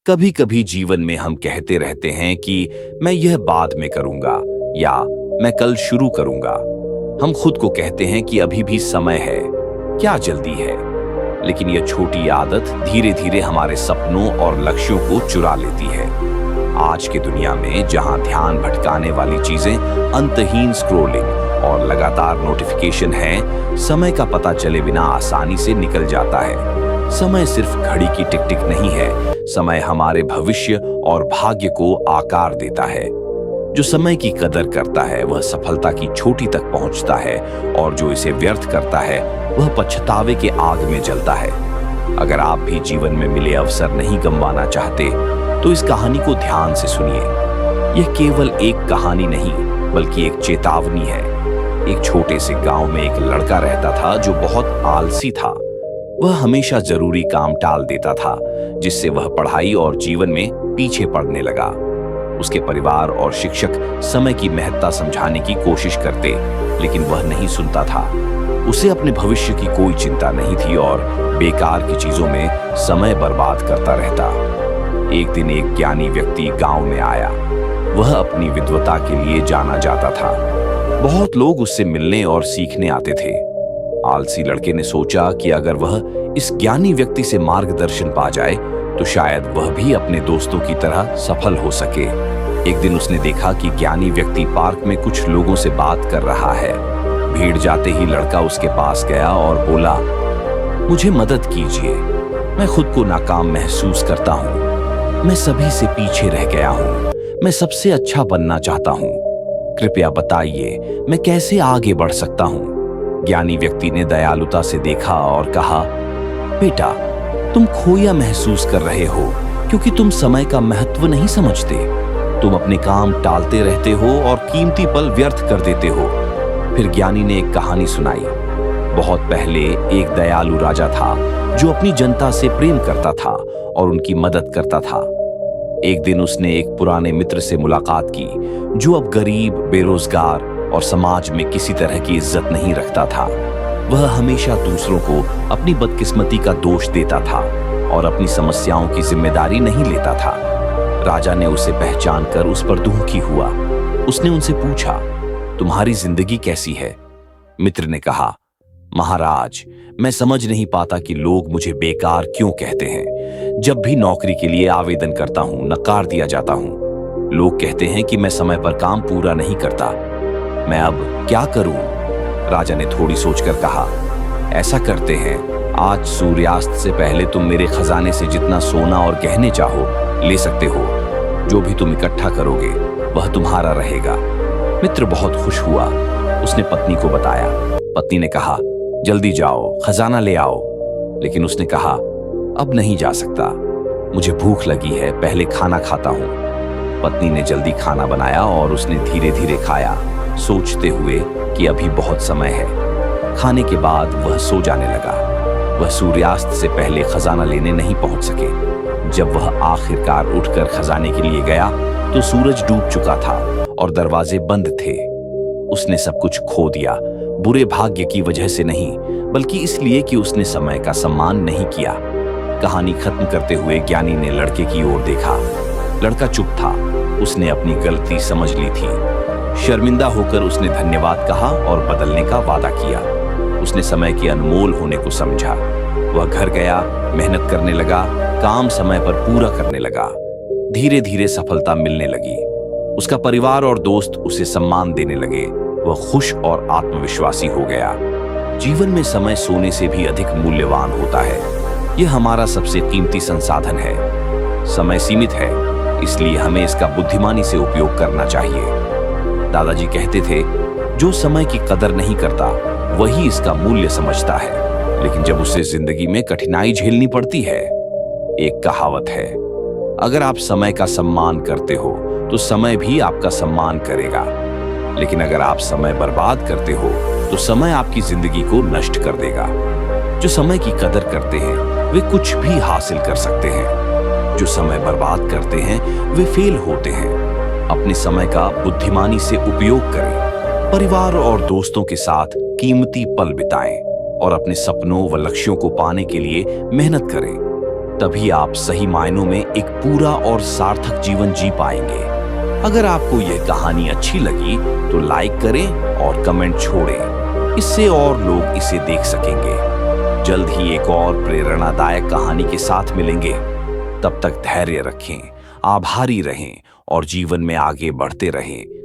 कभी कभी जीवन में हम कहते रहते हैं कि मैं यह बाद में करूंगा या मैं कल शुरू करूंगा। हम खुद को कहते हैं कि अभी भी समय है, क्या जल्दी है। लेकिन यह छोटी आदत धीरे धीरे हमारे सपनों और लक्ष्यों को चुरा लेती है। आज की दुनिया में जहां ध्यान भटकाने वाली चीजें अंतहीन स्क्रोलिंग और लगातार नोटिफिकेशन है, समय का पता चले बिना आसानी से निकल जाता है। समय सिर्फ घड़ी की टिक टिक नहीं है, समय हमारे भविष्य और भाग्य को आकार देता है। जो समय की कदर करता है वह सफलता की चोटी तक पहुंचता है, और जो इसे व्यर्थ करता है वह पछतावे के आग में जलता है। अगर आप भी जीवन में मिले अवसर नहीं गंवाना चाहते तो इस कहानी को ध्यान से सुनिए। यह केवल एक कहानी नहीं बल्कि एक चेतावनी है। एक छोटे से गांव में एक लड़का रहता था जो बहुत आलसी था। वह हमेशा जरूरी काम टाल देता था, जिससे वह पढ़ाई और जीवन में पीछे पड़ने लगा। उसके परिवार और शिक्षक समय की महत्ता समझाने की कोशिश करते, लेकिन वह नहीं सुनता था। उसे अपने भविष्य की कोई चिंता नहीं थी और बेकार की चीजों में समय बर्बाद करता रहता। एक दिन एक ज्ञानी व्यक्ति गांव में आया। वह अपनी विद्वता के लिए जाना जाता था। बहुत लोग उससे मिलने और सीखने आते थे। आलसी लड़के ने सोचा कि अगर वह इस ज्ञानी व्यक्ति से मार्गदर्शन पा जाए तो शायद वह भी अपने दोस्तों की तरह सफल हो सके। एक दिन उसने देखा कि ज्ञानी व्यक्ति पार्क में कुछ लोगों से बात कर रहा है। भीड़ जाते ही लड़का उसके पास गया और बोला, मुझे मदद कीजिए, मैं खुद को नाकाम महसूस करता हूँ। मैं सभी से पीछे रह गया हूँ। मैं सबसे अच्छा बनना चाहता हूँ। कृपया बताइए मैं कैसे आगे बढ़ सकता हूँ। ज्ञानी व्यक्ति ने दयालुता से देखा और कहा, बेटा, तुम खोया महसूस कर रहे हो क्योंकि तुम समय का महत्व नहीं समझते। तुम अपने काम टालते रहते हो और कीमती पल व्यर्थ कर देते हो। फिर ज्ञानी ने एक कहानी सुनाई। बहुत पहले एक दयालु राजा था जो अपनी जनता से प्रेम करता था और उनकी मदद करता था। एक दिन उसने एक पुराने मित्र से मुलाकात की जो अब गरीब, बेरोजगार और समाज में किसी तरह की इज्जत नहीं रखता था। वह हमेशा दूसरों को अपनी बदकिस्मती का दोष देता था और अपनी समस्याओं की जिम्मेदारी नहीं लेता था। राजा ने उसे पहचान कर उस पर दुखी हुआ। उसने उनसे पूछा, तुम्हारी जिंदगी कैसी है? मित्र ने कहा, महाराज, मैं समझ नहीं पाता कि लोग मुझे बेकार क्यों कहते हैं। जब भी नौकरी के लिए आवेदन करता हूं, नकार दिया जाता हूं। लोग कहते हैं कि मैं समय पर काम पूरा नहीं करता। मैं अब क्या करूं? राजा ने थोड़ी सोचकर कहा, ऐसा करते हैं, आज सूर्यास्त से पहले तुम मेरे खजाने से जितना सोना और गहने चाहो ले सकते हो। जो भी तुम इकट्ठा करोगे वह तुम्हारा रहेगा। मित्र बहुत खुश हुआ। उसने पत्नी को बताया। पत्नी ने कहा, जल्दी जाओ, खजाना ले आओ। लेकिन उसने कहा, अब नहीं जा सकता, मुझे भूख लगी है, पहले खाना खाता हूं। पत्नी ने जल्दी खाना बनाया और उसने धीरे धीरे खाया, सोचते हुए कि अभी बहुत समय है। खाने के बाद वह सो जाने लगा। वह सूर्यास्त से पहले खजाना लेने नहीं पहुंच सके। जब वह आखिरकार उठकर खजाने के लिए गया तो सूरज डूब चुका था और दरवाजे बंद थे। उसने सब कुछ खो दिया, बुरे भाग्य की वजह से नहीं बल्कि इसलिए कि उसने समय का सम्मान नहीं किया। कहानी खत्म करते हुए ज्ञानी ने लड़के की ओर देखा। लड़का चुप था। उसने अपनी गलती समझ ली थी। शर्मिंदा होकर उसने धन्यवाद कहा और बदलने का वादा किया। उसने समय के अनमोल होने को समझा। वह घर गया, मेहनत करने लगा, काम समय पर पूरा करने लगा। धीरे धीरे सफलता मिलने लगी। उसका परिवार और दोस्त उसे सम्मान देने लगे। वह खुश और आत्मविश्वासी हो गया। जीवन में समय सोने से भी अधिक मूल्यवान होता है। यह हमारा सबसे कीमती संसाधन है। समय सीमित है, इसलिए हमें इसका बुद्धिमानी से उपयोग करना चाहिए। दादाजी कहते थे, जो समय की कदर नहीं करता वही इसका मूल्य समझता है, लेकिन जब उसे जिंदगी में कठिनाई झेलनी पड़ती है। एक कहावत है, अगर आप समय का सम्मान करते हो तो समय भी आपका सम्मान करेगा, लेकिन अगर आप समय बर्बाद करते हो तो समय आपकी जिंदगी को नष्ट कर देगा। जो समय की कदर करते हैं वे कुछ भी हासिल कर सकते हैं। जो समय बर्बाद करते हैं वे फेल होते हैं। अपने समय का बुद्धिमानी से उपयोग करें। परिवार और दोस्तों के साथ कीमती पल बिताएं और अपने सपनों व लक्ष्यों को पाने के लिए मेहनत करें। तभी आप सही मायनों में एक पूरा और सार्थक जीवन जी पाएंगे। अगर आपको यह कहानी अच्छी लगी तो लाइक करें और कमेंट छोड़ें, इससे और लोग इसे देख सकेंगे। जल्द ही एक और प्रेरणादायक कहानी के साथ मिलेंगे। तब तक धैर्य रखें, आभारी रहें और जीवन में आगे बढ़ते रहें।